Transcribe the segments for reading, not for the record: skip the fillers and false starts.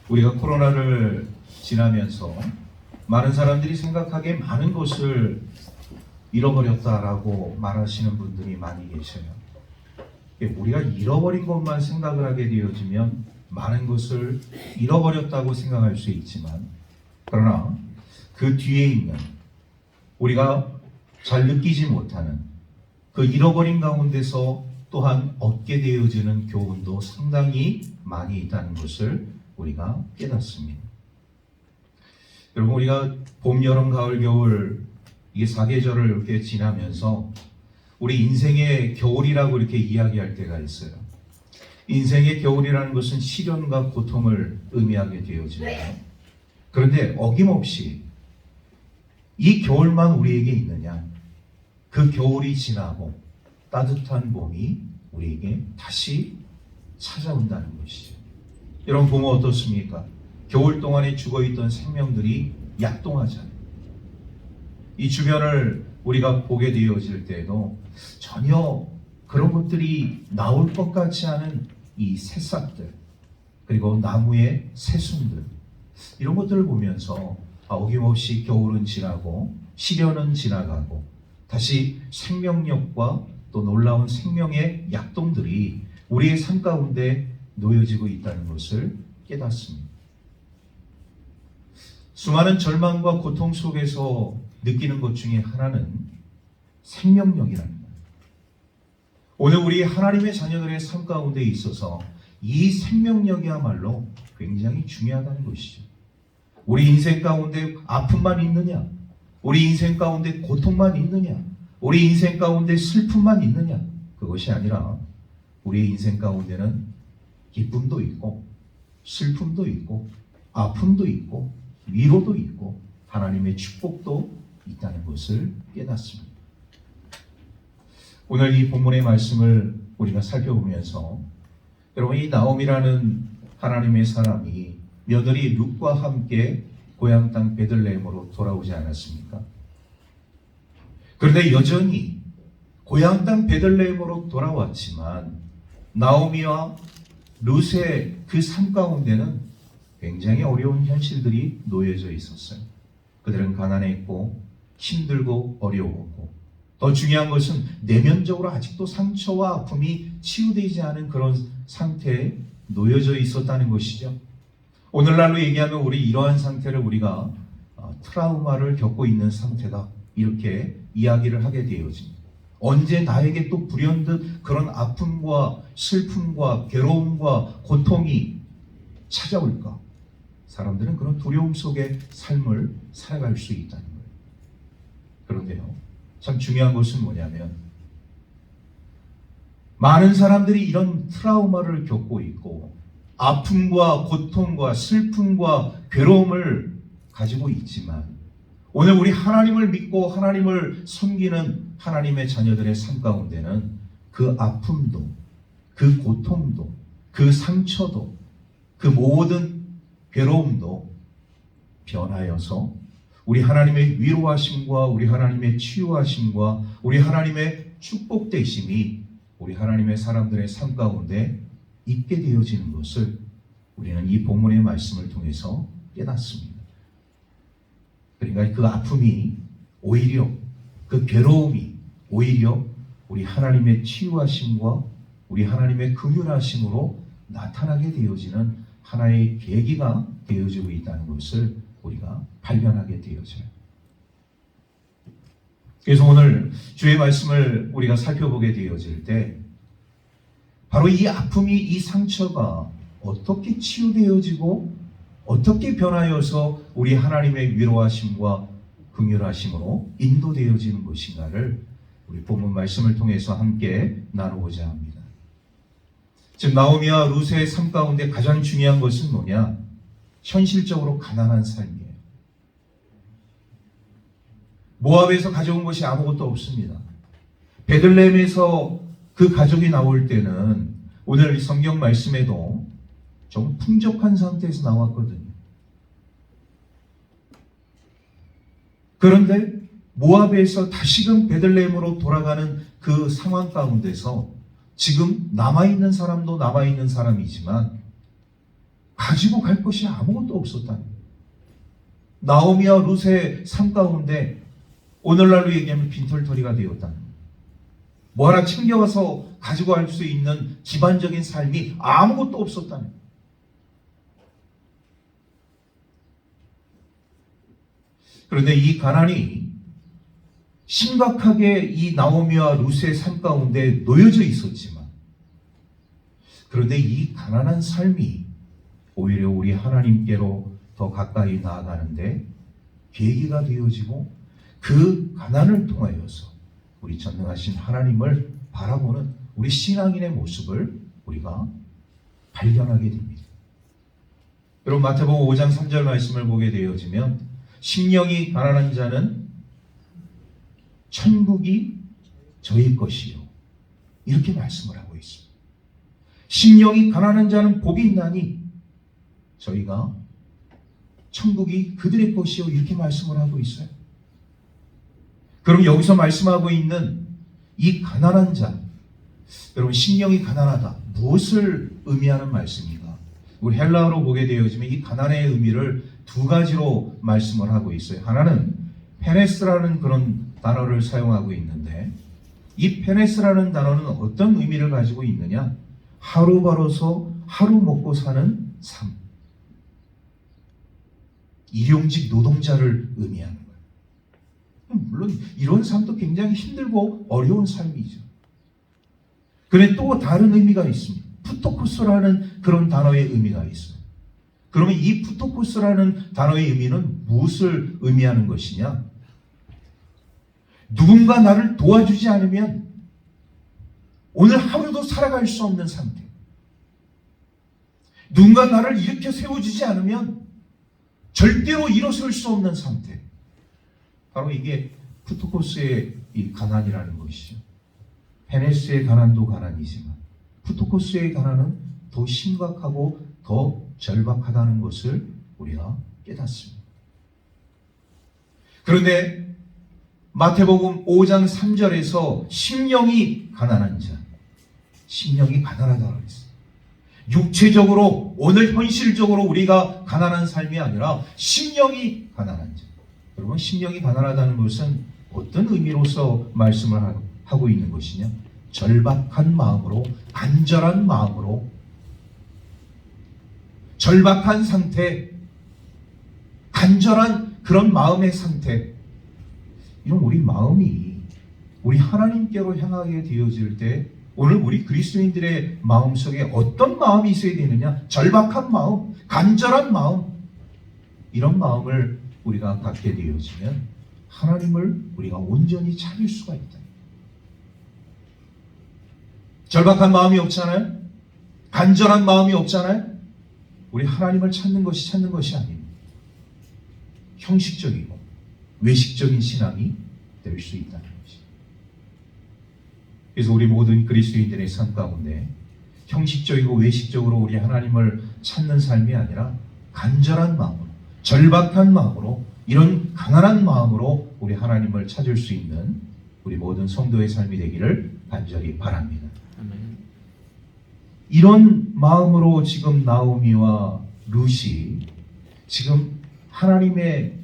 우리가 코로나를 지나면서 많은 사람들이 생각하기에 많은 것을 잃어버렸다라고 말하시는 분들이 많이 계셔요. 우리가 잃어버린 것만 생각을 하게 되어지면 많은 것을 잃어버렸다고 생각할 수 있지만, 그러나 그 뒤에 있는 우리가 잘 느끼지 못하는 그 잃어버린 가운데서 또한 얻게 되어지는 교훈도 상당히 많이 있다는 것을 우리가 깨닫습니다. 여러분, 우리가 봄, 여름, 가을, 겨울 이게 4계절을 이렇게 지나면서 우리 인생의 겨울이라고 이렇게 이야기할 때가 있어요. 인생의 겨울이라는 것은 시련과 고통을 의미하게 되어집니다. 그런데 어김없이 이 겨울만 우리에게 있느냐? 그 겨울이 지나고 따뜻한 봄이 우리에게 다시 찾아온다는 것이죠. 여러분, 보면 어떻습니까? 겨울 동안에 죽어있던 생명들이 약동하잖아요. 이 주변을 우리가 보게 되어질 때에도 전혀 그런 것들이 나올 것 같지 않은 이 새싹들, 그리고 나무의 새순들, 이런 것들을 보면서 어김없이 겨울은 지나고 시련은 지나가고 다시 생명력과 또 놀라운 생명의 약동들이 우리의 삶 가운데 놓여지고 있다는 것을 깨닫습니다. 수많은 절망과 고통 속에서 느끼는 것 중에 하나는 생명력이라는 거예요. 오늘 우리 하나님의 자녀들의 삶 가운데 있어서 이 생명력이야말로 굉장히 중요하다는 것이죠. 우리 인생 가운데 아픔만 있느냐? 우리 인생 가운데 고통만 있느냐? 우리 인생 가운데 슬픔만 있느냐? 그것이 아니라 우리의 인생 가운데는 기쁨도 있고 슬픔도 있고 아픔도 있고 위로도 있고 하나님의 축복도 있다는 것을 깨닫습니다. 오늘 이 본문의 말씀을 우리가 살펴보면서 여러분, 이 나옴이라는 하나님의 사람이 며느리 룻과 함께 고향 땅 베들레헴으로 돌아오지 않았습니까? 그런데 여전히 고향 땅 베들레헴으로 돌아왔지만 나오미와 룻의 그 삶 가운데는 굉장히 어려운 현실들이 놓여져 있었어요. 그들은 가난했고 힘들고 어려웠고, 더 중요한 것은 내면적으로 아직도 상처와 아픔이 치유되지 않은 그런 상태에 놓여져 있었다는 것이죠. 오늘날로 얘기하면 우리 이러한 상태를 우리가 트라우마를 겪고 있는 상태다, 이렇게 이야기를 하게 되어집니다. 언제 나에게 또 불현듯 그런 아픔과 슬픔과 괴로움과 고통이 찾아올까? 사람들은 그런 두려움 속의 삶을 살아갈 수 있다는 거예요. 그런데요, 참 중요한 것은 뭐냐면 많은 사람들이 이런 트라우마를 겪고 있고 아픔과 고통과 슬픔과 괴로움을 가지고 있지만, 오늘 우리 하나님을 믿고 하나님을 섬기는 하나님의 자녀들의 삶 가운데는 그 아픔도, 그 고통도, 그 상처도, 그 모든 괴로움도 변하여서 우리 하나님의 위로하심과 우리 하나님의 치유하심과 우리 하나님의 축복되심이 우리 하나님의 사람들의 삶 가운데 있게 되어지는 것을 우리는 이 본문의 말씀을 통해서 깨닫습니다. 그러니까 그 아픔이 오히려, 그 괴로움이 오히려 우리 하나님의 치유하심과 우리 하나님의 긍휼하심으로 나타나게 되어지는 하나의 계기가 되어지고 있다는 것을 우리가 발견하게 되어져요. 그래서 오늘 주의 말씀을 우리가 살펴보게 되어질 때 바로 이 아픔이, 이 상처가 어떻게 치유되어지고 어떻게 변하여서 우리 하나님의 위로하심과 긍휼하심으로 인도되어지는 것인가를 우리 본문 말씀을 통해서 함께 나누고자 합니다. 지금 나오미와 룻의 삶 가운데 가장 중요한 것은 뭐냐? 현실적으로 가난한 삶이에요. 모압에서 가져온 것이 아무것도 없습니다. 베들레헴에서 그 가족이 나올 때는 오늘 성경 말씀에도 좀 풍족한 상태에서 나왔거든요. 그런데 모압에서 다시금 베들레헴으로 돌아가는 그 상황 가운데서 지금 남아있는 사람도 남아있는 사람이지만 가지고 갈 것이 아무것도 없었다는 거예요. 나오미와 룻의 삶 가운데 오늘날로 얘기하면 빈털터리가 되었다는 거예요. 뭐 하나 챙겨가서 가지고 갈 수 있는 기반적인 삶이 아무것도 없었다는 거예요. 그런데 이 가난이 심각하게 이 나오미와 룻의 삶 가운데 놓여져 있었지만, 그런데 이 가난한 삶이 오히려 우리 하나님께로 더 가까이 나아가는데 계기가 되어지고, 그 가난을 통하여서 우리 전능하신 하나님을 바라보는 우리 신앙인의 모습을 우리가 발견하게 됩니다. 여러분, 마태복음 5장 3절 말씀을 보게 되어지면 심령이 가난한 자는 천국이 저희 것이요, 이렇게 말씀을 하고 있습니다. 심령이 가난한 자는 복이 있나니 저희가 천국이 그들의 것이요, 이렇게 말씀을 하고 있어요. 그럼 여기서 말씀하고 있는 이 가난한 자, 여러분, 심령이 가난하다, 무엇을 의미하는 말씀입니까? 우리 헬라어로 보게 되어지면 이 가난의 의미를 두 가지로 말씀을 하고 있어요. 하나는 페네스라는 그런 단어를 사용하고 있는데, 이 페네스라는 단어는 어떤 의미를 가지고 있느냐? 하루 벌어서 하루 먹고 사는 삶, 일용직 노동자를 의미하는 거예요. 물론 이런 삶도 굉장히 힘들고 어려운 삶이죠. 그런데 또 다른 의미가 있습니다. 푸토코스라는 그런 단어의 의미가 있어요. 그러면 이 푸토코스라는 단어의 의미는 무엇을 의미하는 것이냐? 누군가 나를 도와주지 않으면 오늘 하루도 살아갈 수 없는 상태. 누군가 나를 일으켜 세워주지 않으면 절대로 일어설 수 없는 상태. 바로 이게 푸토코스의 이 가난이라는 것이죠. 페네스의 가난도 가난이지만 푸토코스의 가난은 더 심각하고 더 절박하다는 것을 우리가 깨닫습니다. 그런데 마태복음 5장 3절에서 심령이 가난한 자, 심령이 가난하다고 했어요. 육체적으로 오늘 현실적으로 우리가 가난한 삶이 아니라 심령이 가난한 자. 여러분, 심령이 가난하다는 것은 어떤 의미로서 말씀을 하고 있는 것이냐? 절박한 마음으로, 간절한 마음으로, 절박한 상태, 간절한 그런 마음의 상태. 이런 우리 마음이 우리 하나님께로 향하게 되어질 때 오늘 우리 그리스도인들의 마음속에 어떤 마음이 있어야 되느냐? 절박한 마음, 간절한 마음. 이런 마음을 우리가 갖게 되어지면 하나님을 우리가 온전히 찾을 수가 있다. 절박한 마음이 없잖아요? 간절한 마음이 없잖아요? 우리 하나님을 찾는 것이 아닙니다. 형식적이고 외식적인 신앙이 될 수 있다는 것입니다. 그래서 우리 모든 그리스도인들의 삶 가운데 형식적이고 외식적으로 우리 하나님을 찾는 삶이 아니라 간절한 마음으로, 절박한 마음으로, 이런 가난한 마음으로 우리 하나님을 찾을 수 있는 우리 모든 성도의 삶이 되기를 간절히 바랍니다. 이런 마음으로 지금 나오미와 룻이 지금 하나님의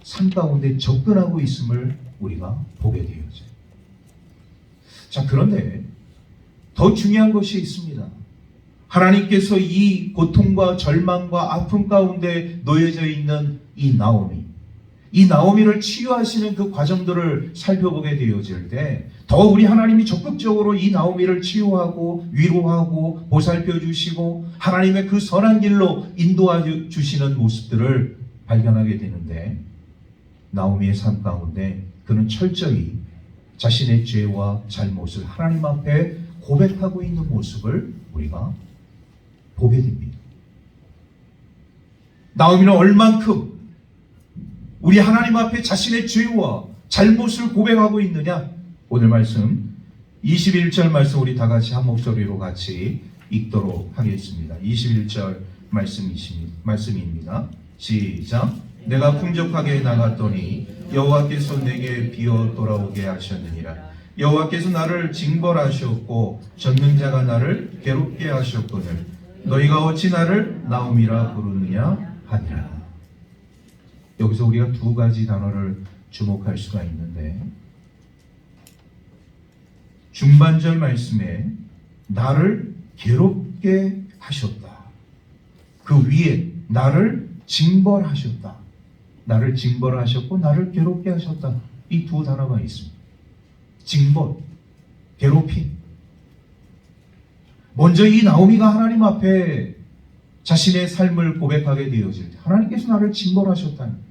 삶 가운데 접근하고 있음을 우리가 보게 되어져요. 자, 그런데 더 중요한 것이 있습니다. 하나님께서 이 고통과 절망과 아픔 가운데 놓여져 있는 이 나오미를 치유하시는 그 과정들을 살펴보게 되어질 때 더 우리 하나님이 적극적으로 이 나오미를 치유하고 위로하고 보살펴 주시고 하나님의 그 선한 길로 인도해 주시는 모습들을 발견하게 되는데, 나오미의 삶 가운데 그는 철저히 자신의 죄와 잘못을 하나님 앞에 고백하고 있는 모습을 우리가 보게 됩니다. 나오미는 얼만큼 우리 하나님 앞에 자신의 죄와 잘못을 고백하고 있느냐? 오늘 말씀 21절 말씀 우리 다 같이 한 목소리로 같이 읽도록 하겠습니다. 21절 말씀입니다. 시작. 내가 풍족하게 나갔더니 여호와께서 내게 비어 돌아오게 하셨느니라. 여호와께서 나를 징벌하셨고 전능자가 나를 괴롭게 하셨거늘 너희가 어찌 나를 나옴이라 부르느냐 하니라. 여기서 우리가 두 가지 단어를 주목할 수가 있는데, 중반절 말씀에 나를 괴롭게 하셨다, 그 위에 나를 징벌하셨다, 나를 징벌하셨고 나를 괴롭게 하셨다, 이 두 단어가 있습니다. 징벌, 괴롭힘. 먼저 이 나오미가 하나님 앞에 자신의 삶을 고백하게 되어질 때 하나님께서 나를 징벌하셨다는 거예요.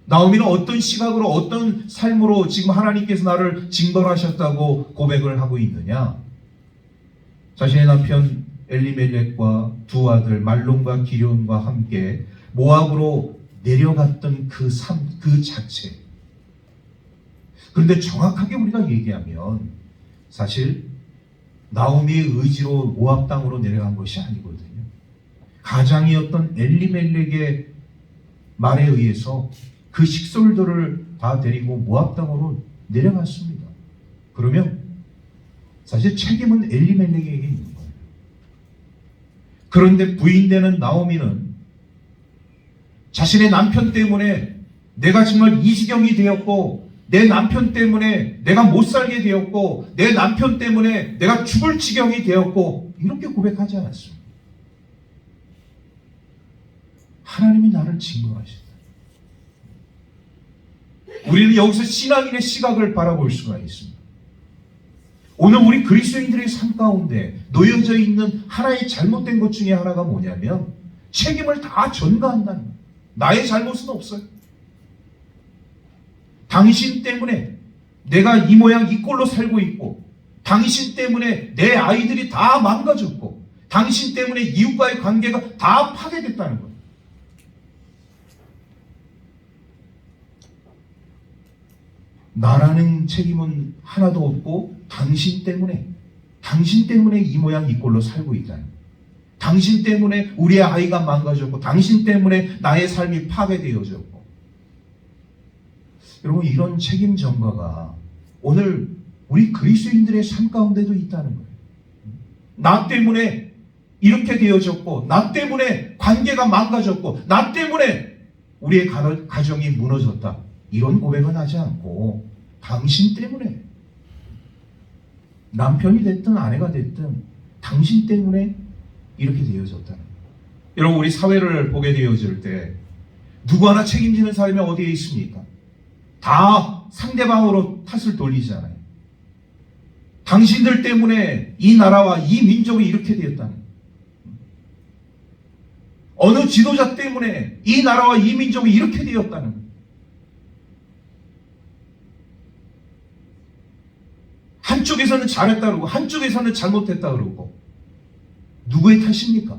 나오미는 어떤 시각으로, 어떤 삶으로 지금 하나님께서 나를 징벌하셨다고 고백을 하고 있느냐? 자신의 남편 엘리멜렉과 두 아들 말론과 기럨과 함께 모압으로 내려갔던 그 삶, 그 자체. 그런데 정확하게 우리가 얘기하면 사실 나오미의 의지로 모압 땅으로 내려간 것이 아니거든요. 가장이었던 엘리멜렉의 말에 의해서 그 식솔들을 다 데리고 모압 땅으로 내려갔습니다. 그러면 사실 책임은 엘리멜렉에게 있는 거예요. 그런데 부인되는 나오미는 자신의 남편 때문에 내가 정말 이 지경이 되었고, 내 남편 때문에 내가 못 살게 되었고, 내 남편 때문에 내가 죽을 지경이 되었고, 이렇게 고백하지 않았습니다. 하나님이 나를 징벌하시다. 우리는 여기서 신앙인의 시각을 바라볼 수가 있습니다. 오늘 우리 그리스도인들의 삶 가운데 놓여져 있는 하나의 잘못된 것 중에 하나가 뭐냐면 책임을 다 전가한다는 거예요. 나의 잘못은 없어요. 당신 때문에 내가 이 모양 이 꼴로 살고 있고, 당신 때문에 내 아이들이 다 망가졌고, 당신 때문에 이웃과의 관계가 다 파괴됐다는 거예요. 나라는 책임은 하나도 없고 당신 때문에 이 모양 이 꼴로 살고 있다는 거예요. 당신 때문에 우리의 아이가 망가졌고, 당신 때문에 나의 삶이 파괴되어졌고. 여러분, 이런 책임 전가가 오늘 우리 그리스도인들의 삶 가운데도 있다는 거예요. 나 때문에 이렇게 되어졌고, 나 때문에 관계가 망가졌고, 나 때문에 우리의 가정이 무너졌다, 이런 고백은 하지 않고 당신 때문에, 남편이 됐든 아내가 됐든 당신 때문에 이렇게 되어졌다는 거예요. 여러분, 우리 사회를 보게 되어질 때 누구 하나 책임지는 사람이 어디에 있습니까? 다 상대방으로 탓을 돌리잖아요. 당신들 때문에 이 나라와 이 민족이 이렇게 되었다는 거예요. 어느 지도자 때문에 이 나라와 이 민족이 이렇게 되었다는 거예요. 한쪽에서는 잘했다 그러고 한쪽에서는 잘못했다 그러고, 누구의 탓입니까?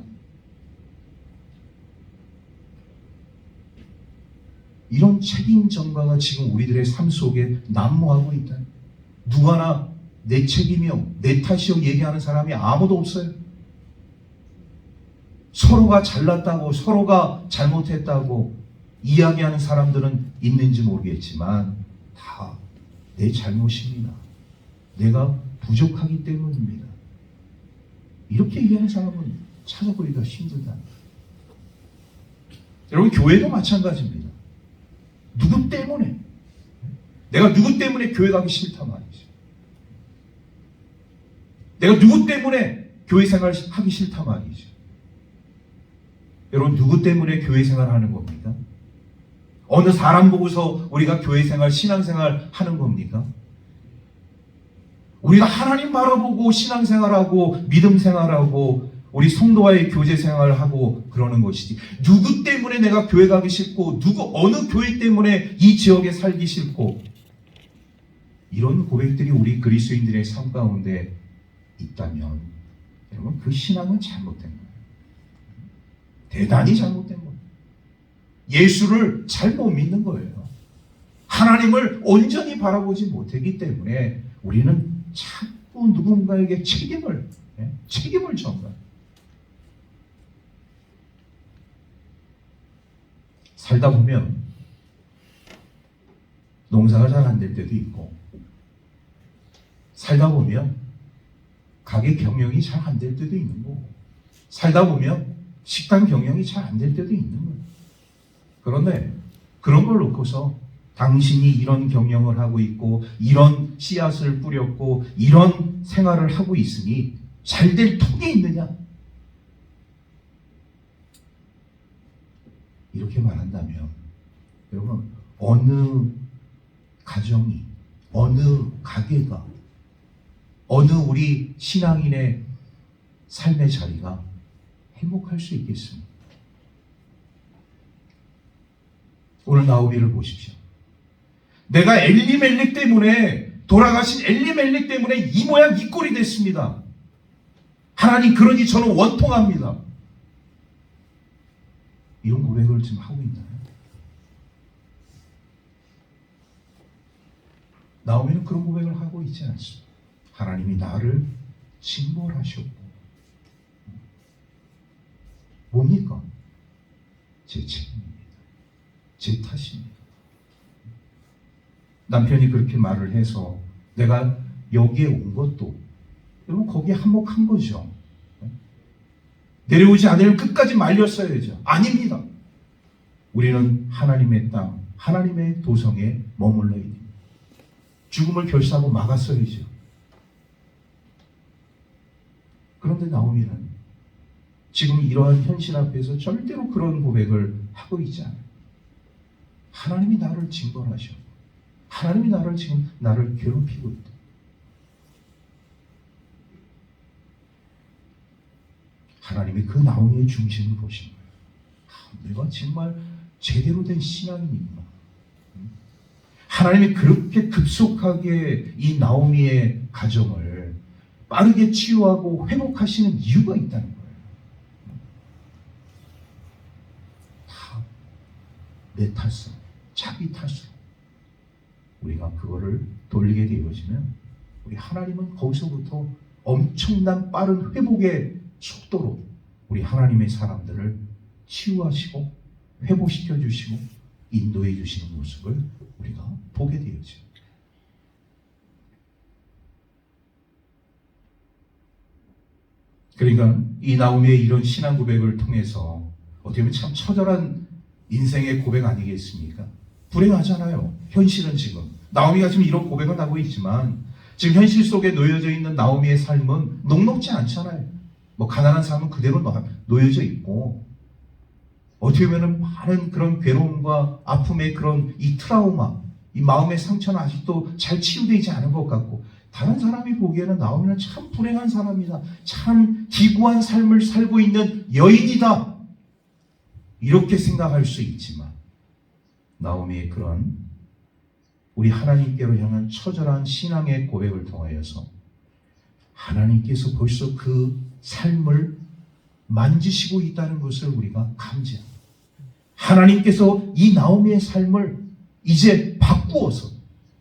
이런 책임 전가가 지금 우리들의 삶 속에 난무하고 있다. 누구 하나 내 책임이요, 내 탓이요 얘기하는 사람이 아무도 없어요. 서로가 잘났다고, 서로가 잘못했다고 이야기하는 사람들은 있는지 모르겠지만 다 내 잘못입니다, 내가 부족하기 때문입니다, 이렇게 얘기하는 사람은 찾아보기가 힘들다. 여러분, 교회도 마찬가지입니다. 누구 때문에, 내가 누구 때문에 교회 가기 싫단 말이죠. 내가 누구 때문에 교회 생활 하기 싫단 말이죠. 여러분, 누구 때문에 교회 생활하는 겁니까? 어느 사람 보고서 우리가 교회 생활, 신앙 생활 하는 겁니까? 우리가 하나님 바라보고 신앙 생활하고 믿음 생활하고 우리 성도와의 교제 생활하고 그러는 것이지, 누구 때문에 내가 교회 가기 싫고, 어느 교회 때문에 이 지역에 살기 싫고, 이런 고백들이 우리 그리스도인들의 삶 가운데 있다면 여러분, 그 신앙은 잘못된 거예요. 대단히 잘못된 거예요. 예수를 잘못 믿는 거예요. 하나님을 온전히 바라보지 못했기 때문에 우리는 자꾸 누군가에게 책임을 전가해요. 살다 보면 농사가 잘 안 될 때도 있고, 살다 보면 가게 경영이 잘 안 될 때도 있는 거고, 살다 보면 식당 경영이 잘 안 될 때도 있는 거예요. 그런데 그런 걸 놓고서 당신이 이런 경영을 하고 있고 이런 씨앗을 뿌렸고 이런 생활을 하고 있으니 잘 될 통이 있느냐? 이렇게 말한다면 여러분, 어느 가정이, 어느 가게가, 어느 우리 신앙인의 삶의 자리가 행복할 수 있겠습니까? 오늘 나오미를 보십시오. 내가 엘리멜렉 때문에, 돌아가신 엘리멜렉 때문에 이 모양 이 꼴이 됐습니다. 하나님, 그러니 저는 원통합니다. 이런 고백을 지금 하고 있나요? 나오미는 그런 고백을 하고 있지 않습니다. 하나님이 나를 징벌하셨고, 뭡니까? 제 책임입니다. 제 탓입니다. 남편이 그렇게 말을 해서 내가 여기에 온 것도, 여러분, 거기에 한몫한 거죠. 내려오지 않으면 끝까지 말렸어야죠. 아닙니다. 우리는 하나님의 땅, 하나님의 도성에 머물러야 됩니다. 죽음을 결사하고 막았어야죠. 그런데 나오미는 지금 이러한 현실 앞에서 절대로 그런 고백을 하고 있지 않아요. 하나님이 나를 징벌하셔. 하나님이 나를 괴롭히고 있다. 하나님이 그 나오미의 중심을 보신 거예요. 내가 정말 제대로 된 신앙인이구나. 하나님이 그렇게 급속하게 이 나오미의 가정을 빠르게 치유하고 회복하시는 이유가 있다는 거예요. 다 내 탓으로, 자기 탓으로 우리가 그거를 돌리게 되어지면 우리 하나님은 거기서부터 엄청난 빠른 회복의 속도로 우리 하나님의 사람들을 치유하시고 회복시켜 주시고 인도해 주시는 모습을 우리가 보게 되어져. 그러니까 이 나오미의 이런 신앙 고백을 통해서 어떻게 보면 참 처절한 인생의 고백 아니겠습니까? 불행하잖아요. 현실은 지금 나오미가 지금 이런 고백을 하고 있지만 지금 현실 속에 놓여져 있는 나오미의 삶은 녹록지 않잖아요. 뭐 가난한 삶은 그대로 놓여져 있고, 어떻게 보면 많은 그런 괴로움과 아픔의 그런 이 트라우마, 이 마음의 상처는 아직도 잘 치유되지 않은 것 같고, 다른 사람이 보기에는 나오미는 참 불행한 사람이다, 참 기구한 삶을 살고 있는 여인이다, 이렇게 생각할 수 있지만 나오미의 그런 우리 하나님께로 향한 처절한 신앙의 고백을 통하여서 하나님께서 벌써 그 삶을 만지시고 있다는 것을 우리가 감지합니다. 하나님께서 이 나오미의 삶을 이제 바꾸어서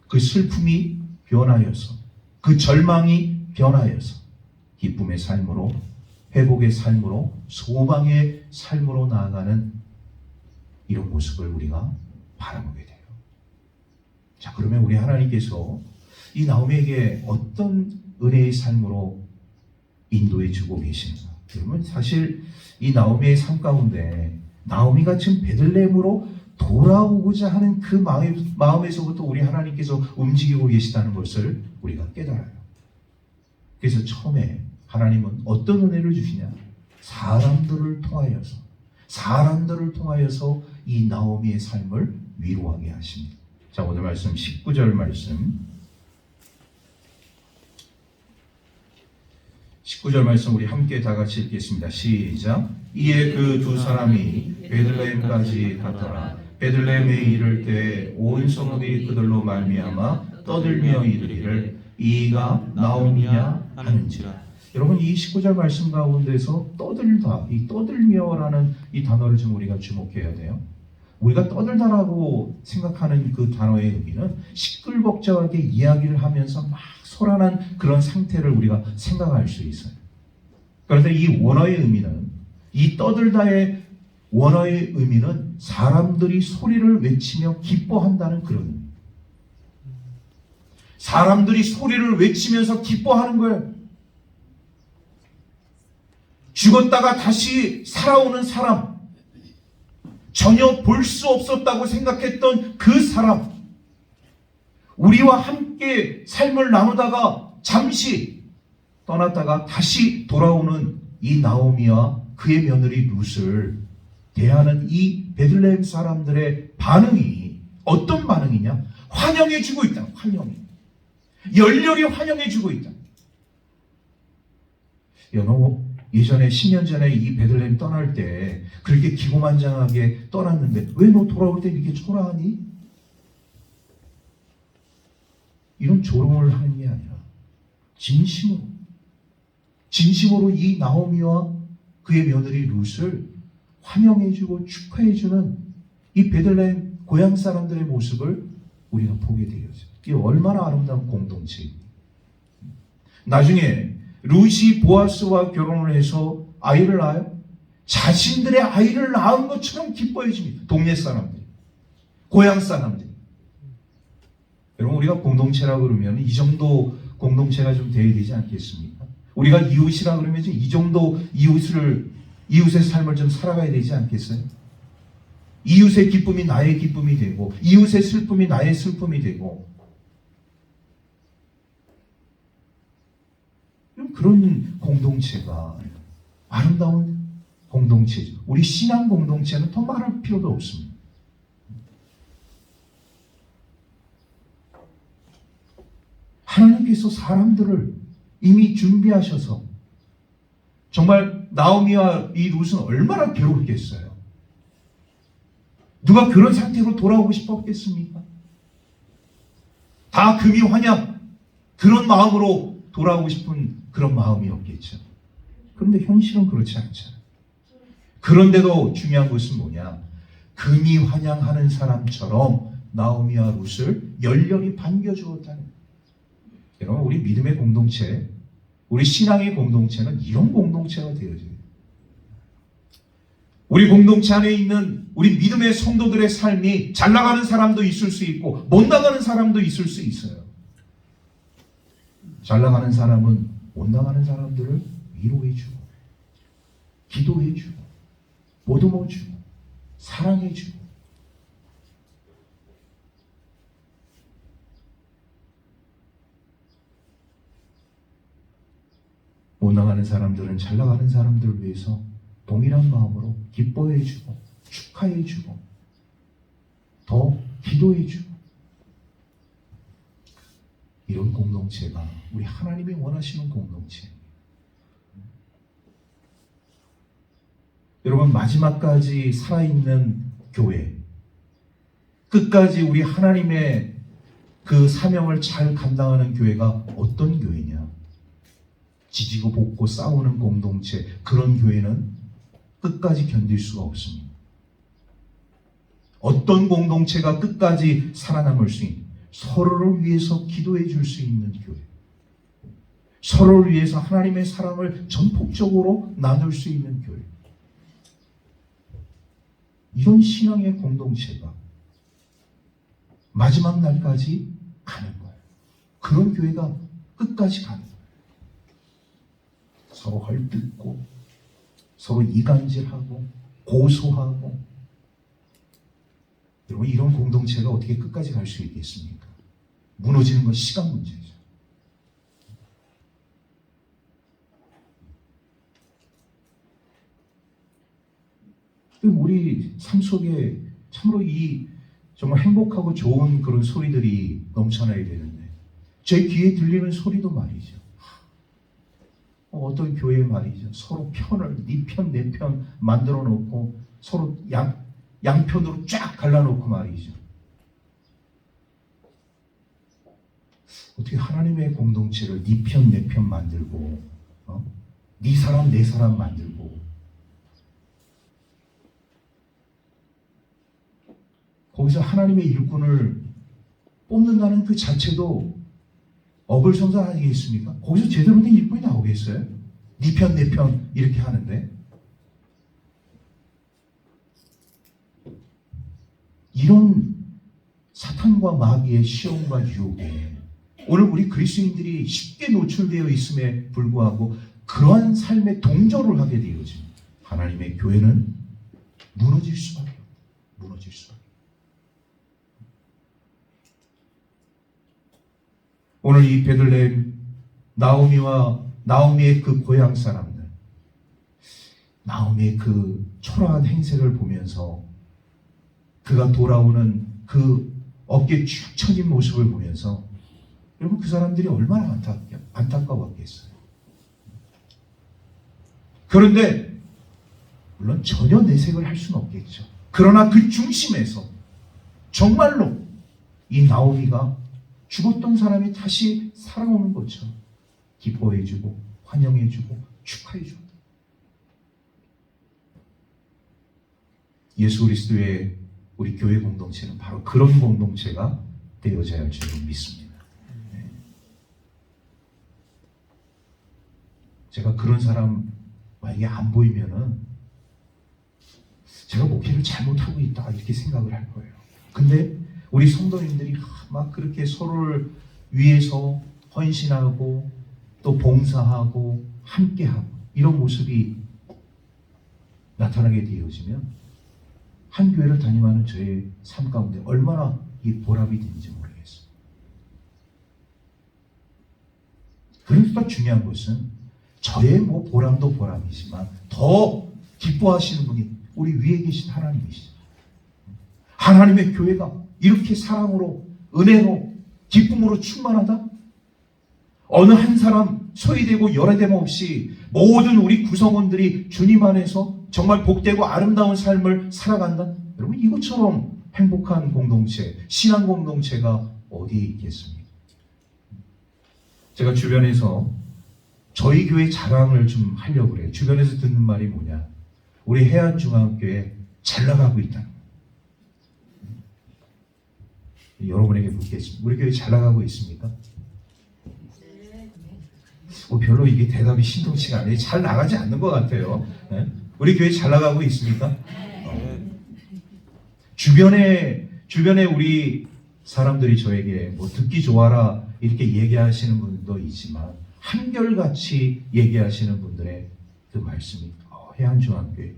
그 슬픔이 변하여서 그 절망이 변하여서 기쁨의 삶으로, 회복의 삶으로, 소망의 삶으로 나아가는 이런 모습을 우리가 바라보게 돼요. 자, 그러면 우리 하나님께서 이 나오미에게 어떤 은혜의 삶으로 인도해 주고 계시는가? 그러면 사실 이 나오미의 삶 가운데 나오미가 지금 베들레헴으로 돌아오고자 하는 그 마음에서부터 우리 하나님께서 움직이고 계시다는 것을 우리가 깨달아요. 그래서 처음에 하나님은 어떤 은혜를 주시냐? 사람들을 통하여서 이 나오미의 삶을 위로하게 하십니다. 자, 오늘 말씀 19절 말씀. 19절 말씀 우리 함께 다 같이 읽겠습니다. 시작. 이에 그 두 사람이 베들레헴까지 갔더라. 베들레헴에 이를 때 온 성읍이 그들로 말미암아 떠들며 이르기를 이가 나오미냐 하는지라. 여러분, 이 19절 말씀 가운데서 떠들다, 이 떠들며라는 이 단어를 좀 우리가 주목해야 돼요. 우리가 떠들다라고 생각하는 그 단어의 의미는 시끌벅적하게 이야기를 하면서 막 소란한 그런 상태를 우리가 생각할 수 있어요. 그런데 이 원어의 의미는, 이 떠들다의 원어의 의미는 사람들이 소리를 외치며 기뻐한다는 그런 의미. 사람들이 소리를 외치면서 기뻐하는 거예요. 죽었다가 다시 살아오는 사람, 전혀 볼 수 없었다고 생각했던 그 사람, 우리와 함께 삶을 나누다가 잠시 떠났다가 다시 돌아오는 이 나오미와 그의 며느리 룻을 대하는 이 베들레헴 사람들의 반응이 어떤 반응이냐? 환영해주고 있다. 환영해. 열렬히 환영해주고 있다. 여러분, 예전에 10년 전에 이 베들레헴 떠날 때 그렇게 기고만장하게 떠났는데 왜 너 돌아올 때 이렇게 초라하니? 이런 조롱을 하는 게 아니라 진심으로 이 나오미와 그의 며느리 룻을 환영해주고 축하해주는 이 베들레헴 고향 사람들의 모습을 우리가 보게 되었어요. 이게 얼마나 아름다운 공동체입니다. 나중에 룻이 보아스와 결혼을 해서 아이를 낳아요. 자신들의 아이를 낳은 것처럼 기뻐해줍니다. 동네 사람들, 고향 사람들. 여러분, 우리가 공동체라 그러면 이 정도 공동체가 좀 돼야 되지 않겠습니까? 우리가 이웃이라 그러면 이 정도 이웃의 삶을 좀 살아가야 되지 않겠어요? 이웃의 기쁨이 나의 기쁨이 되고, 이웃의 슬픔이 나의 슬픔이 되고, 그런 공동체가 아름다운 공동체죠. 우리 신앙 공동체는 더 말할 필요도 없습니다. 하나님께서 사람들을 이미 준비하셔서 정말 나오미와 이 룻은 얼마나 괴롭겠어요. 누가 그런 상태로 돌아오고 싶었겠습니까? 다 금이 환영, 그런 마음으로 돌아오고 싶은 그런 마음이었겠죠. 그런데 현실은 그렇지 않잖아요. 그런데도 중요한 것은 뭐냐? 금이 환영하는 사람처럼 나오미와 룻을 열렬히 반겨주었다는 거예요. 여러분, 우리 믿음의 공동체, 우리 신앙의 공동체는 이런 공동체가 되어져요. 우리 공동체 안에 있는 우리 믿음의 성도들의 삶이 잘 나가는 사람도 있을 수 있고 못 나가는 사람도 있을 수 있어요. 잘 나가는 사람은 못 나가는 사람들을 위로해주고 기도해주고 보듬어주고 사랑해주고, 못 나가는 사람들은 잘 나가는 사람들을 위해서 동일한 마음으로 기뻐해주고 축하해주고 더 기도해주고, 이런 공동체가 우리 하나님이 원하시는 공동체입니다. 여러분, 마지막까지 살아있는 교회, 끝까지 우리 하나님의 그 사명을 잘 감당하는 교회가 어떤 교회냐? 지지고 볶고 싸우는 공동체, 그런 교회는 끝까지 견딜 수가 없습니다. 어떤 공동체가 끝까지 살아남을 수 있는, 서로를 위해서 기도해 줄 수 있는 교회, 서로를 위해서 하나님의 사랑을 전폭적으로 나눌 수 있는 교회, 이런 신앙의 공동체가 마지막 날까지 가는 거예요. 그런 교회가 끝까지 가는 거예요. 서로 헐뜯고 서로 이간질하고 고소하고, 여러분, 이런 공동체가 어떻게 끝까지 갈 수 있겠습니까? 무너지는 건 시간 문제죠. 우리 삶 속에 참으로 이 정말 행복하고 좋은 그런 소리들이 넘쳐나야 되는데, 제 귀에 들리는 소리도 말이죠. 어떤 교회 말이죠. 서로 편을 네 편 내 편 만들어 놓고 서로 양편으로 쫙 갈라놓고 말이죠. 어떻게 하나님의 공동체를 네 편 내 편 만들고, 네 사람 내 사람 만들고, 거기서 하나님의 일꾼을 뽑는다는 그 자체도 어불성설 아니겠습니까? 거기서 제대로 된 일꾼이 나오겠어요? 네 편 내 편 이렇게 하는데, 이런 사탄과 마귀의 시험과 유혹에 오늘 우리 그리스도인들이 쉽게 노출되어 있음에 불구하고 그러한 삶에 동조를 하게 되어지면 하나님의 교회는 무너질 수밖에 없다. 무너질 수밖에. 오늘 이 베들레헴 나오미의 그 고향 사람들, 나오미의 그 초라한 행색을 보면서 그가 돌아오는 그 어깨 축 처진 모습을 보면서 여러분 그 사람들이 얼마나 안타까웠겠어요. 그런데 물론 전혀 내색을 할 수는 없겠죠. 그러나 그 중심에서 정말로 이 나오미가 죽었던 사람이 다시 살아오는 것처럼 기뻐해주고 환영해주고 축하해주고, 예수 그리스도의 우리 교회 공동체는 바로 그런 공동체가 되어져야 할 줄로 믿습니다. 네. 제가 그런 사람 만약에 안 보이면은 제가 목회를 잘못하고 있다 이렇게 생각을 할 거예요. 근데 우리 성도님들이 막 그렇게 서로를 위해서 헌신하고 또 봉사하고 함께하고 이런 모습이 나타나게 되어지면 한 교회를 담임하는 저의 삶 가운데 얼마나 이 보람이 되는지 모르겠어요. 그러니까 중요한 것은 저의 보람도 보람이지만 더 기뻐하시는 분이 우리 위에 계신 하나님이시죠. 하나님의 교회가 이렇게 사랑으로, 은혜로, 기쁨으로 충만하다? 어느 한 사람 소외되고 열애됨 없이 모든 우리 구성원들이 주님 안에서 정말 복되고 아름다운 삶을 살아간다? 여러분 이것처럼 행복한 공동체, 신앙 공동체가 어디에 있겠습니까? 제가 주변에서 저희 교회 자랑을 좀 하려고 그래요. 주변에서 듣는 말이 뭐냐? 우리 해안중앙교회 잘 나가고 있다. 여러분에게 묻겠습니다. 우리 교회 잘 나가고 있습니까? 별로 이게 대답이 신통치가 않아요. 잘 나가지 않는 것 같아요. 네? 우리 교회 잘 나가고 있습니까? 주변에 우리 사람들이 저에게 듣기 좋아라 이렇게 얘기하시는 분도 있지만 한결같이 얘기하시는 분들의 그 말씀이 해안중앙교회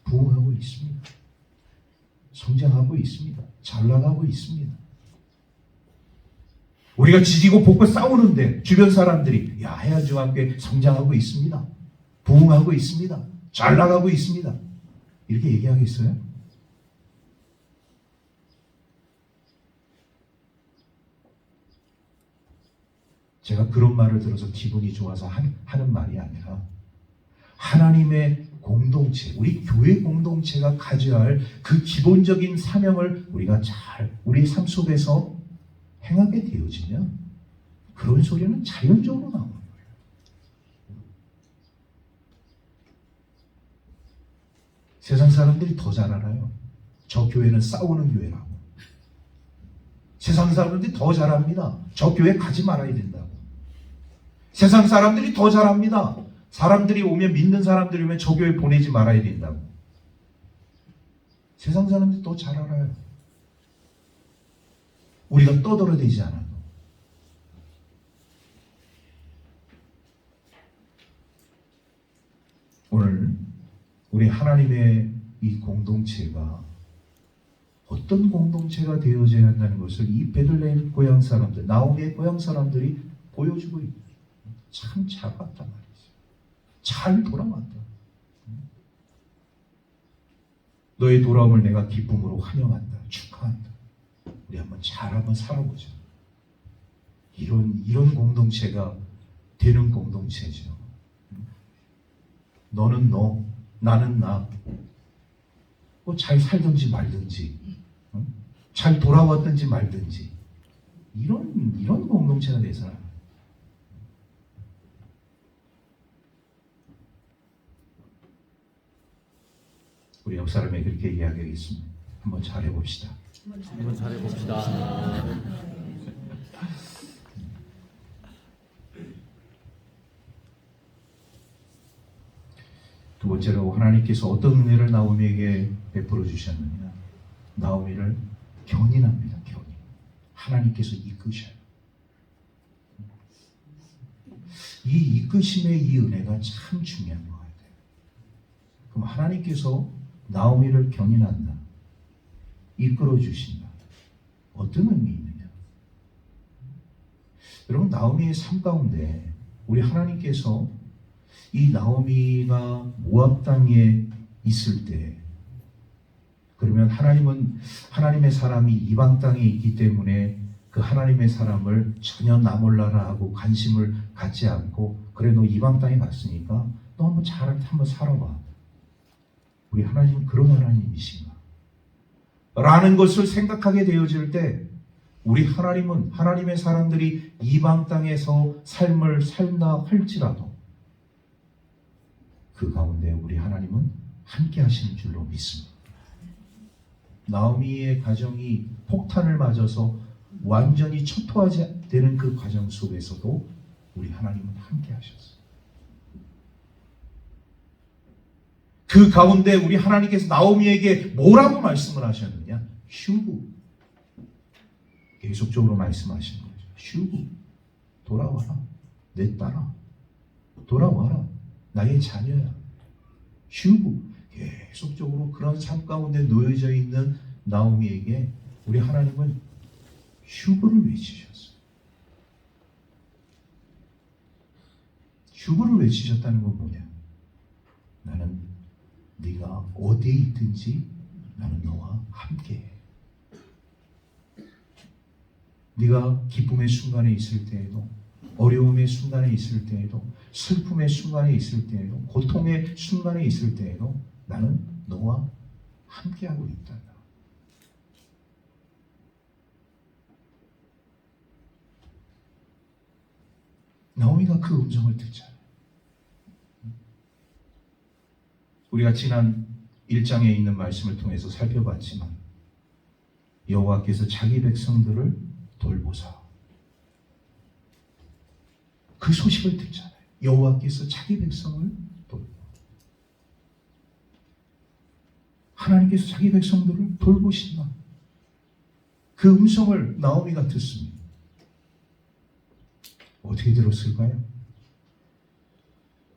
부흥하고 있습니다. 성장하고 있습니다. 잘 나가고 있습니다. 우리가 지지고 볶고 싸우는데 주변 사람들이 해안중앙교회 성장하고 있습니다. 부흥하고 있습니다. 잘 나가고 있습니다. 이렇게 얘기하겠어요? 제가 그런 말을 들어서 기분이 좋아서 하는 말이 아니라 하나님의 공동체, 우리 교회 공동체가 가져야 할 그 기본적인 사명을 우리가 잘 우리의 삶 속에서 행하게 되어지면 그런 소리는 자연적으로 나오는 거예요. 세상 사람들이 더 잘 알아요. 저 교회는 싸우는 교회라고. 세상 사람들이 더 잘 압니다. 저 교회 가지 말아야 된다고. 세상 사람들이 더 잘 압니다. 사람들이 오면, 믿는 사람들이 오면 저 교회 보내지 말아야 된다고. 세상 사람들이 더 잘 알아요. 우리가 떠들어대지 않아도. 오늘 우리 하나님의 이 공동체가 어떤 공동체가 되어져야 한다는 것을 이 베들레헴 고향 사람들, 나오미의 고향 사람들이 보여주고 있다. 참 잘 봤단 말이죠. 잘 돌아왔다. 너의 돌아옴을 내가 기쁨으로 환영한다. 축하한다. 우리 한번 살아보자. 이런 공동체가 되는 공동체죠. 너는 너, 나는 나. 잘 살든지 말든지, 잘 돌아왔든지 말든지, 이런 공동체가 돼서는 우리 옆 사람에게 그렇게 이야기하겠습니다. 한번 잘해봅시다. 한번 잘해봅시다. 두 번째로 하나님께서 어떤 은혜를 나오미에게 베풀어 주셨느냐? 나오미를 견인합니다. 견인. 하나님께서 이끄셔요. 이 이끄심의 이 은혜가 참 중요한 것 같아요. 그럼 하나님께서 나오미를 견인한다, 이끌어 주신다. 어떤 의미 있느냐? 여러분, 나오미의 삶 가운데 우리 하나님께서 이 나오미가 모압 땅에 있을 때, 그러면 하나님은 하나님의 사람이 이방 땅에 있기 때문에 그 하나님의 사람을 전혀 나몰라라 하고 관심을 갖지 않고, 그래 너 이방 땅에 갔으니까 너 한번 잘 한번 살아봐. 우리 하나님은 그런 하나님이신가? 라는 것을 생각하게 되어질 때, 우리 하나님은 하나님의 사람들이 이방 땅에서 삶을 산다 할지라도 그 가운데 우리 하나님은 함께 하시는 줄로 믿습니다. 나오미의 가정이 폭탄을 맞아서 완전히 초토화되는 되는 그 과정 속에서도 우리 하나님은 함께 하셨어요. 그 가운데 우리 하나님께서 나오미에게 뭐라고 말씀을 하셨느냐? 슈브. 계속적으로 말씀하시는 거죠. 슈브. 돌아와라. 내 딸아. 돌아와라. 나의 자녀야. 슈브. 계속적으로 그런 삶 가운데 놓여져 있는 나오미에게 우리 하나님은 슈브를 외치셨어요. 슈브를 외치셨다는 건 뭐냐? 나는 네가 어디에 있든지 나는 너와 함께해. 네가 기쁨의 순간에 있을 때에도, 어려움의 순간에 있을 때에도, 슬픔의 순간에 있을 때에도, 고통의 순간에 있을 때에도 나는 너와 함께하고 있다. 나오미가 그 음성을 듣잖아요. 우리가 지난 1장에 있는 말씀을 통해서 살펴봤지만 여호와께서 자기 백성들을 돌보사, 그 소식을 듣잖아요. 여호와께서 자기 백성을 돌보, 하나님께서 자기 백성들을 돌보신다. 그 음성을 나오미가 듣습니다. 어떻게 들었을까요?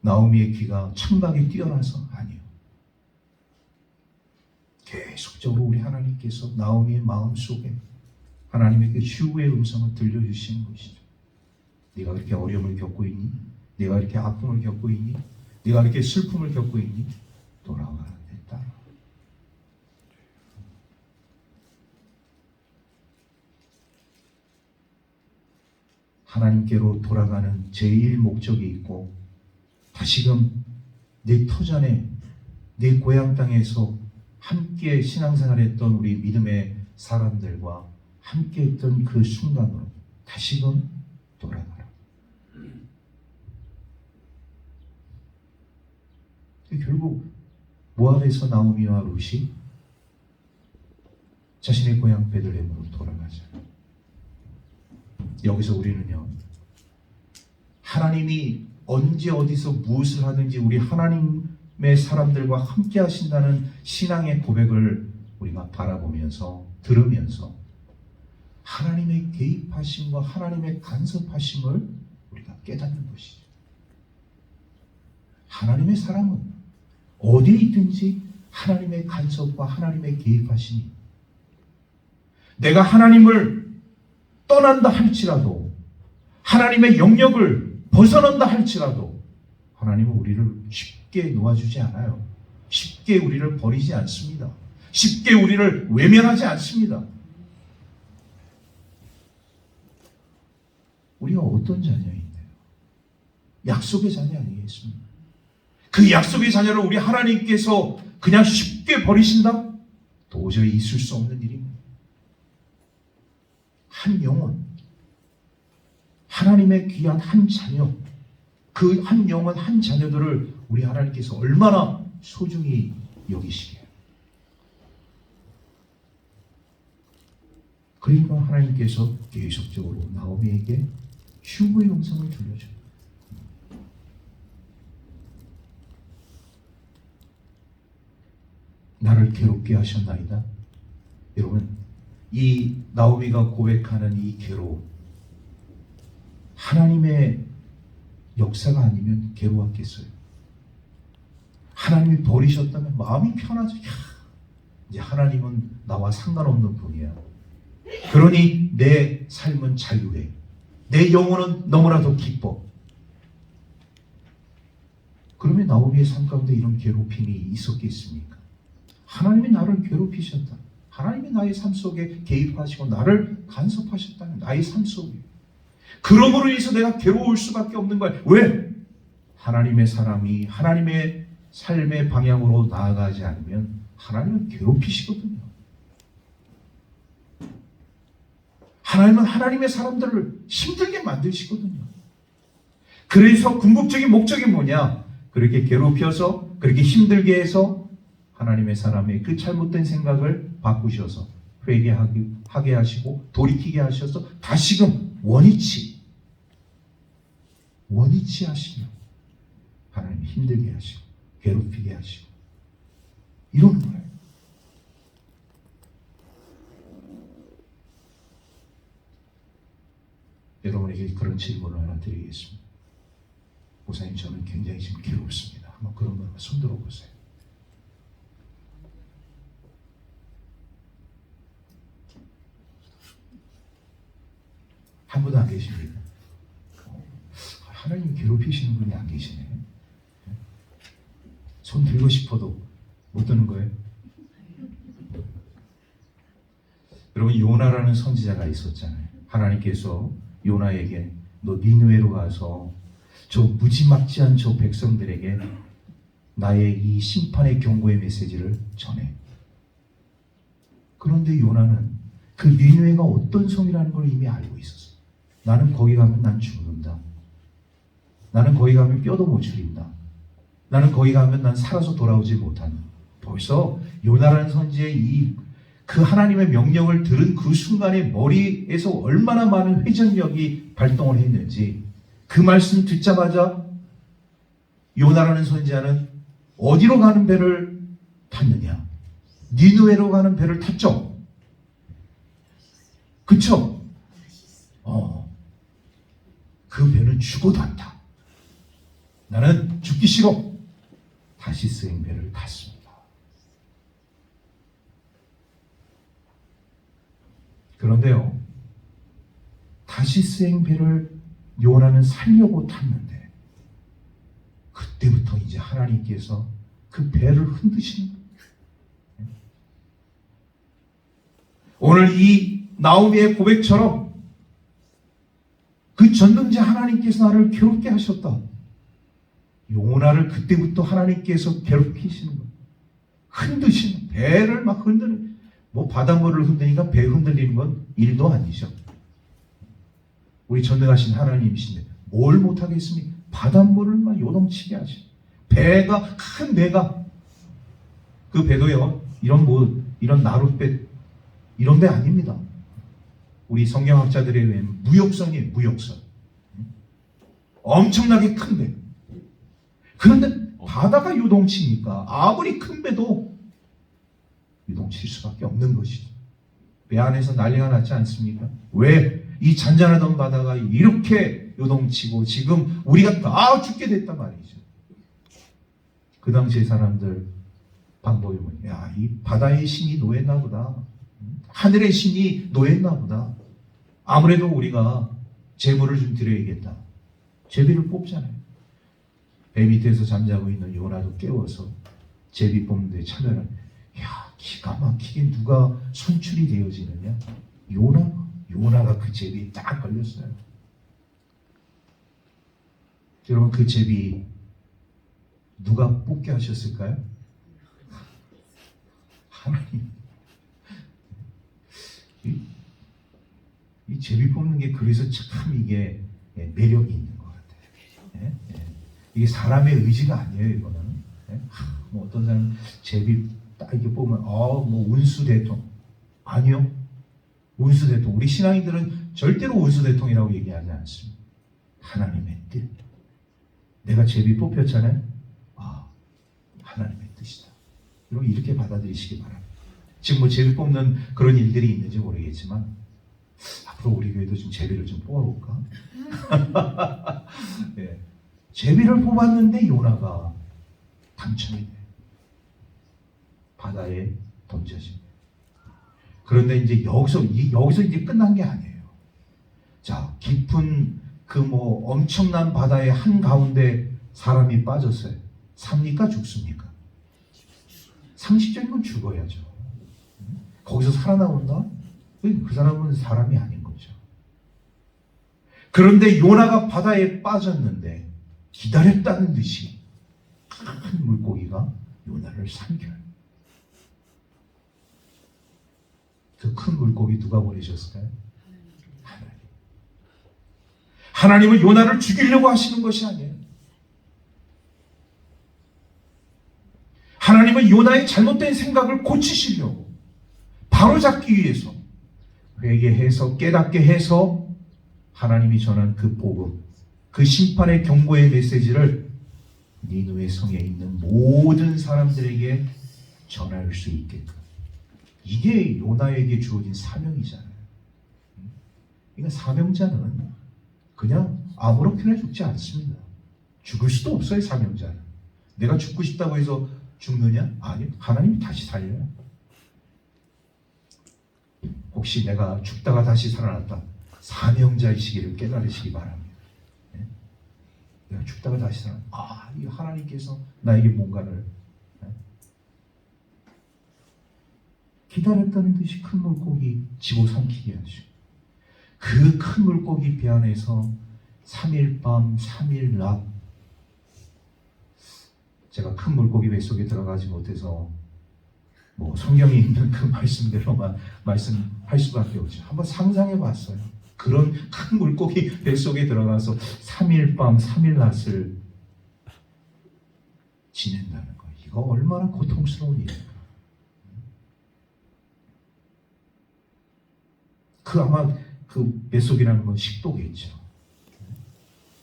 나오미의 귀가 청각이 뛰어나서? 아니요. 계속적으로 우리 하나님께서 나오미의 마음속에 하나님의 그 슈브의 음성을 들려주시는 것이죠. 네가 그렇게 어려움을 겪고 있니? 네가 이렇게 아픔을 겪고 있니? 네가 이렇게 슬픔을 겪고 있니? 돌아와라 내 딸아. 하나님께로 돌아가는 제1 목적이 있고, 다시금 내 터전에, 내 고향 땅에서 함께 신앙생활했던 우리 믿음의 사람들과 함께 했던 그 순간으로 다시금 돌아가라. 결국 모압에서 나오미와 룻이 자신의 고향 베들레헴으로 돌아가잖아요. 여기서 우리는요, 하나님이 언제 어디서 무엇을 하든지 우리 하나님의 사람들과 함께 하신다는 신앙의 고백을 우리가 바라보면서 들으면서 하나님의 개입하심과 하나님의 간섭하심을 우리가 깨닫는 것이죠. 하나님의 사람은 어디에 있든지 하나님의 간섭과 하나님의 개입하심이, 내가 하나님을 떠난다 할지라도, 하나님의 영역을 벗어난다 할지라도 하나님은 우리를 쉽게 놓아주지 않아요. 쉽게 우리를 버리지 않습니다. 쉽게 우리를 외면하지 않습니다. 우리가 어떤 자녀인데요? 약속의 자녀 아니겠습니까? 그 약속의 자녀를 우리 하나님께서 그냥 쉽게 버리신다? 도저히 있을 수 없는 일입니다. 한 영혼, 하나님의 귀한 한 자녀, 그 한 영혼, 한 자녀들을 우리 하나님께서 얼마나 소중히 여기시게요. 그러니까 하나님께서 계속적으로 나오미에게 슈브의 음성을 들려줘요. 나를 괴롭게 하셨나이다. 여러분, 이 나오미가 고백하는 이 괴로움, 하나님의 역사가 아니면 괴로웠겠어요. 하나님이 버리셨다면 마음이 편하죠. 야, 이제 하나님은 나와 상관없는 분이야. 그러니 내 삶은 자유해. 내 영혼은 너무나도 기뻐. 그러면 나오미의 삶 가운데 이런 괴롭힘이 있었겠습니까? 하나님이 나를 괴롭히셨다. 하나님이 나의 삶 속에 개입하시고 나를 간섭하셨다는 나의 삶 속에. 그러므로 인해서 내가 괴로울 수밖에 없는 거야. 왜? 하나님의 사람이 하나님의 삶의 방향으로 나아가지 않으면 하나님은 괴롭히시거든요. 하나님은 하나님의 사람들을 힘들게 만드시거든요. 그래서 궁극적인 목적이 뭐냐? 그렇게 괴롭혀서 그렇게 힘들게 해서 하나님의 사람의 그 잘못된 생각을 바꾸셔서 회개하게 하시고 돌이키게 하셔서 다시금 원위치 하시며 하나님 힘들게 하시고 괴롭히게 하시고 이러는 거예요. 여러분에게 그런 질문을 하나 드리겠습니다. 목사님, 저는 굉장히 지금 괴롭습니다. 한번 그런 거 한번 손 들어보세요. 한 분도 안 계십니까? 하나님 괴롭히시는 분이 안 계시네. 손 들고 싶어도 못 드는 거예요. 여러분, 요나라는 선지자가 있었잖아요. 하나님께서 요나에게 너 니느웨로 가서 저 무지막지한 저 백성들에게 나의 이 심판의 경고의 메시지를 전해. 그런데 요나는 그 니느웨가 어떤 성이라는 걸 이미 알고 있었어. 나는 거기 가면 난 죽는다. 나는 거기 가면 뼈도 못 추린다. 나는 거기 가면 난 살아서 돌아오지 못한다. 벌써 요나라는 선지의 그 하나님의 명령을 들은 그 순간에 머리에서 얼마나 많은 회전력이 발동을 했는지 그 말씀 듣자마자 요나라는 선지자는 어디로 가는 배를 탔느냐? 니느웨로 가는 배를 탔죠. 그쵸? 그 배는 죽어도 안 타. 나는 죽기 싫어. 다시스행 배를 탔습니다. 그런데요, 다시스행 배를 요나는 살려고 탔는데 그때부터 이제 하나님께서 그 배를 흔드시는 거예요. 오늘 이 나오미의 고백처럼 그 전능자 하나님께서 나를 괴롭게 하셨다. 요나를 그때부터 하나님께서 괴롭히시는 거예요. 흔드시는, 배를 막 흔드는, 뭐 바닷물을 흔드니까 배 흔들리는 건 일도 아니죠. 우리 전능하신 하나님이신데 뭘 못하겠습니까? 바닷물을 막 요동치게 하시. 배가, 큰 배가, 그 배도요, 이런 나룻배, 이런 배 아닙니다. 우리 성경학자들에 의하면 무역선이에요, 무역선. 엄청나게 큰 배. 그런데 바다가 요동치니까 아무리 큰 배도 요동칠 수밖에 없는 것이죠. 배 안에서 난리가 났지 않습니까? 왜? 이 잔잔하던 바다가 이렇게 요동치고 지금 우리가 다 죽게 됐단 말이죠. 그 당시의 사람들 방법이 뭐냐? 야, 이 바다의 신이 노했나 보다. 하늘의 신이 노했나 보다. 아무래도 우리가 제물을 좀 드려야겠다. 제비를 뽑잖아요. 배 밑에서 잠자고 있는 요나도 깨워서 제비 뽑는 데 참여를. 야, 기가 막히게 누가 선출이 되어지느냐? 요나가 그 제비에 딱 걸렸어요. 여러분, 그 제비 누가 뽑게 하셨을까요? 하나님. 이 제비 뽑는 게 그래서 참 이게 매력이 있는 것 같아요. 이게 사람의 의지가 아니에요, 이거는. 뭐 어떤 사람은 제비 딱 이렇게 뽑으면, 뭐 운수대통. 아니요. 운수대통. 우리 신앙인들은 절대로 운수대통이라고 얘기하지 않습니다. 하나님의 뜻. 내가 제비 뽑혔잖아요. 하나님의 뜻이다. 여러분, 이렇게 받아들이시기 바랍니다. 지금 뭐 제비 뽑는 그런 일들이 있는지 모르겠지만, 앞으로 우리 교회도 좀 제비를 좀 뽑아볼까? 네. 제비를 뽑았는데 요나가 당첨이 돼. 바다에 던져집니다. 그런데 이제 여기서 이제 끝난 게 아니에요. 자, 깊은 엄청난 바다의 한 가운데 사람이 빠졌어요. 삽니까? 죽습니까? 상식적인 건 죽어야죠. 거기서 살아나온다? 그 사람은 사람이 아닌 거죠. 그런데 요나가 바다에 빠졌는데 기다렸다는 듯이 큰 물고기가 요나를 삼켜요. 그 큰 물고기 누가 보내셨을까요? 하나님. 하나님은 요나를 죽이려고 하시는 것이 아니에요. 하나님은 요나의 잘못된 생각을 고치시려고, 바로잡기 위해서 회개해서 깨닫게 해서 하나님이 전한 그 복음, 그 심판의 경고의 메시지를 니느웨 성에 있는 모든 사람들에게 전할 수 있게끔. 이게 요나에게 주어진 사명이잖아요. 그러니까 사명자는 그냥 아무렇게나 죽지 않습니다. 죽을 수도 없어요, 사명자는. 내가 죽고 싶다고 해서 죽느냐? 아니, 하나님이 다시 살려요. 혹시 내가 죽다가 다시 살아났다, 사명자이시기를 깨달으시기 바랍니다. 내가 죽다가 다시 살아났다. 이 하나님께서 나에게 뭔가를 기다렸다는 듯이 큰 물고기 집어삼키게 하시고, 그 큰 물고기 배 안에서 3일 밤 3일 낮, 제가 큰 물고기 뱃속에 들어가지 못해서 성경에 있는 그 말씀대로만 말씀할 수밖에 없죠. 한번 상상해 봤어요. 그런 큰 물고기 뱃속에 들어가서 3일 밤 3일 낮을 지낸다는 거, 이거 얼마나 고통스러운 일일까. 아마 그 뱃속이라는 건 식도겠죠.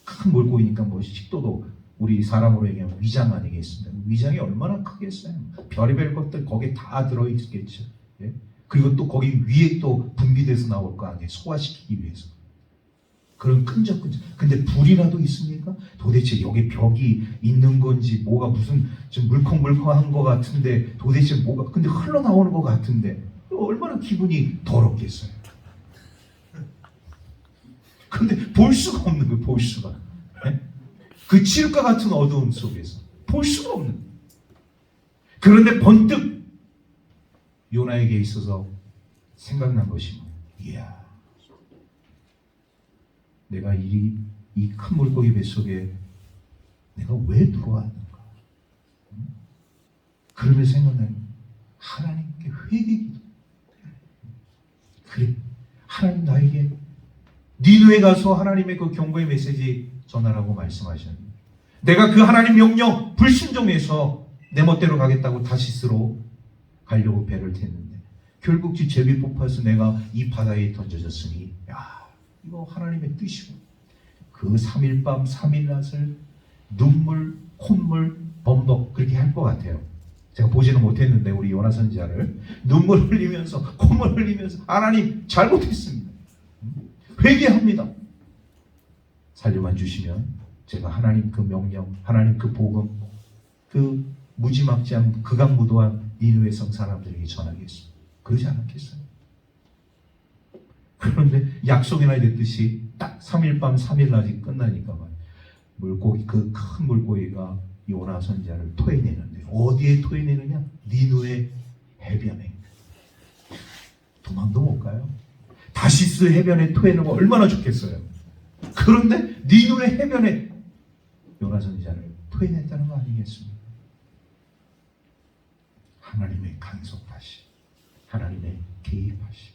큰 물고기니까 식도도 우리 사람으로 얘기하면 위장 아니겠습니까? 위장이 얼마나 크겠어요. 별의별 것들 거기에 다 들어있겠죠. 예? 그리고 또 거기 위에 또 분비돼서 나올 거 아니에요. 소화시키기 위해서. 그런 끈적끈적. 근데 불이라도 있습니까? 도대체 여기 벽이 있는 건지, 뭐가 무슨 좀 물컹물컹한 것 같은데, 도대체 뭐가 근데 흘러나오는 것 같은데, 얼마나 기분이 더럽겠어요. 근데 볼 수가 없는 거예요. 볼 수가. 네? 그 칠흑과 같은 어두움 속에서 볼 수가 없는 거예요. 그런데 번뜩 요나에게 있어서 생각난 것이 이야, 내가 이 큰 물고기 뱃속에 내가 왜 들어왔는가. 그러면서 생각나는 하나님께 회개기도. 그래, 하나님 나에게 니느웨 가서 하나님의 그 경고의 메시지 전하라고 말씀하셨는데, 내가 그 하나님 명령 불순종해서 내 멋대로 가겠다고 다시스로 가려고 배를 탔는데 결국 제비 뽑아서 내가 이 바다에 던져졌으니, 야, 이거 하나님의 뜻이고, 그 3일 밤 3일 낮을 눈물, 콧물, 범벅 그렇게 할 것 같아요. 제가 보지는 못했는데 우리 요나 선지자를 눈물 흘리면서 콧물 흘리면서 하나님 잘못했습니다. 회개합니다. 살려만 주시면 제가 하나님 그 명령, 하나님 그 복음, 그 무지막지한 극악무도한 니느웨 성 사람들에게 전하겠습니다. 그러지 않았겠어요? 그런데 약속이나 됐듯이 딱 3일 밤 3일 낮이 끝나니까 물고기, 그 큰 물고기가 요나 선지자를 토해내는데, 어디에 토해내느냐? 니느웨 해변에. 도망도 못 가요. 다시스 해변에 토해내는 거 얼마나 좋겠어요. 그런데 니느웨 해변에 요나 선지자를 토해냈다는 거 아니겠습니까? 하나님의 간섭하심, 하나님의 개입하심.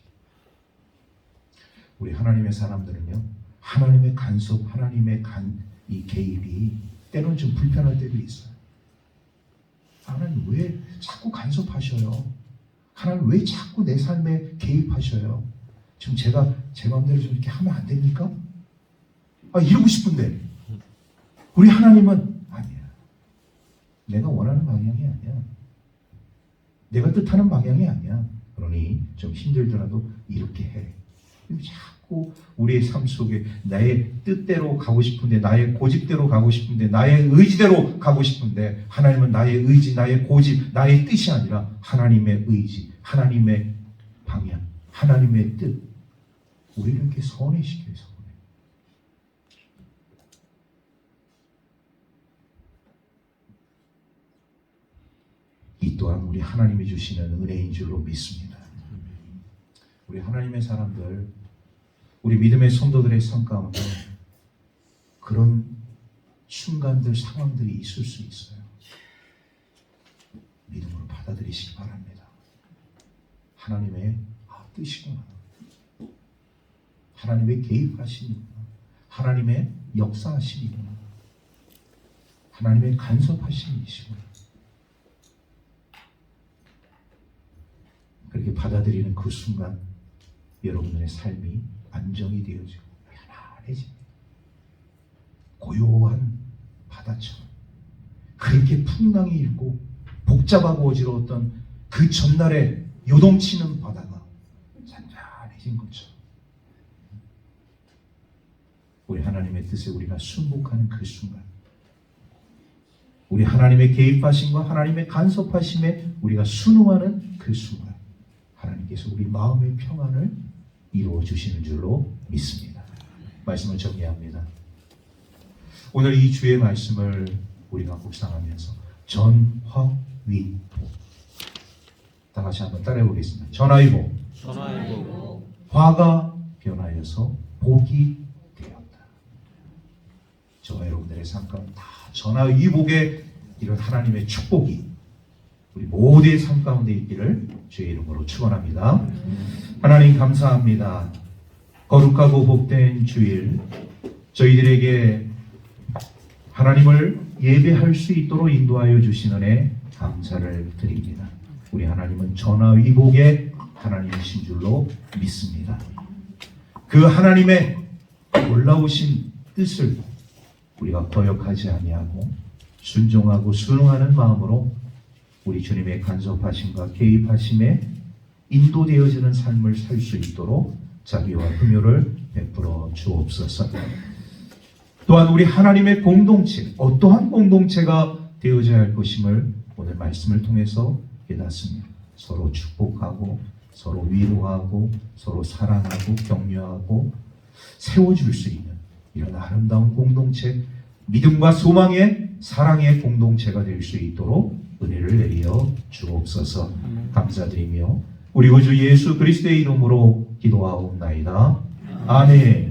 우리 하나님의 사람들은요, 하나님의 간섭, 하나님의 이 개입이 때로는 좀 불편할 때도 있어요. 하나님 왜 자꾸 간섭하셔요? 하나님 왜 자꾸 내 삶에 개입하셔요? 지금 제가 제 마음대로 좀 이렇게 하면 안 됩니까? 이러고 싶은데 우리 하나님은 아니야. 내가 원하는 방향이 아니야. 내가 뜻하는 방향이 아니야. 그러니 좀 힘들더라도 이렇게 해. 자꾸 자꾸 우리의 삶 속에 나의 뜻대로 가고 싶은데, 나의 고집대로 가고 싶은데, 나의 의지대로 가고 싶은데, 하나님은 나의 의지, 나의 고집, 나의 뜻이 아니라 하나님의 의지, 하나님의 방향, 하나님의 뜻, 우리를 이렇게 선회시켜서 그래요. 이 또한 우리 하나님이 주시는 은혜인 줄로 믿습니다. 우리 하나님의 사람들, 우리 믿음의 성도들의 삶 가운데 그런 순간들, 상황들이 있을 수 있어요. 믿음으로 받아들이시기 바랍니다. 하나님의 뜻이구나. 하나님의 개입하심이구나. 하나님의 역사하심이구나. 하나님의 간섭하심이시구나. 그렇게 받아들이는 그 순간 여러분들의 삶이 안정이 되어지고 편안해집니다. 고요한 바다처럼 그렇게 풍랑이 일고 복잡하고 어지러웠던 그 전날에 요동치는 바다가 잔잔해진 것처럼 우리 하나님의 뜻에 우리가 순복하는 그 순간, 우리 하나님의 개입하심과 하나님의 간섭하심에 우리가 순응하는 그 순간, 하나님께서 우리 마음의 평안을 이루어 주시는 줄로 믿습니다. 말씀을 정리합니다. 오늘 이 주의 말씀을 우리가 묵상하면서 전화위복, 다 같이 한번 따라해 보겠습니다. 전화위복. 전화위복. 화가 변하여서 복이 되었다. 저와 여러분들의 삶 가운데 다 전화위복의 이런 하나님의 축복이 우리 모두의 삶 가운데 있기를 주의 이름으로 축원합니다. 하나님 감사합니다. 거룩하고 복된 주일, 저희들에게 하나님을 예배할 수 있도록 인도하여 주신 은혜 감사를 드립니다. 우리 하나님은 전화위복의 하나님이신 줄로 믿습니다. 그 하나님의 놀라우신 뜻을 우리가 거역하지 아니하고 순종하고 순응하는 마음으로 우리 주님의 간섭하심과 개입하심에 인도되어지는 삶을 살 수 있도록 자비와 긍휼을 베풀어 주옵소서. 또한 우리 하나님의 공동체, 어떠한 공동체가 되어져야 할 것임을 오늘 말씀을 통해서 깨닫습니다. 서로 축복하고 서로 위로하고 서로 사랑하고 격려하고 세워줄 수 있는 이런 아름다운 공동체, 믿음과 소망의 사랑의 공동체가 될 수 있도록 은혜를 내리어 주옵소서. 감사드리며 우리 구주 예수 그리스도의 이름으로 기도하옵나이다. 아멘.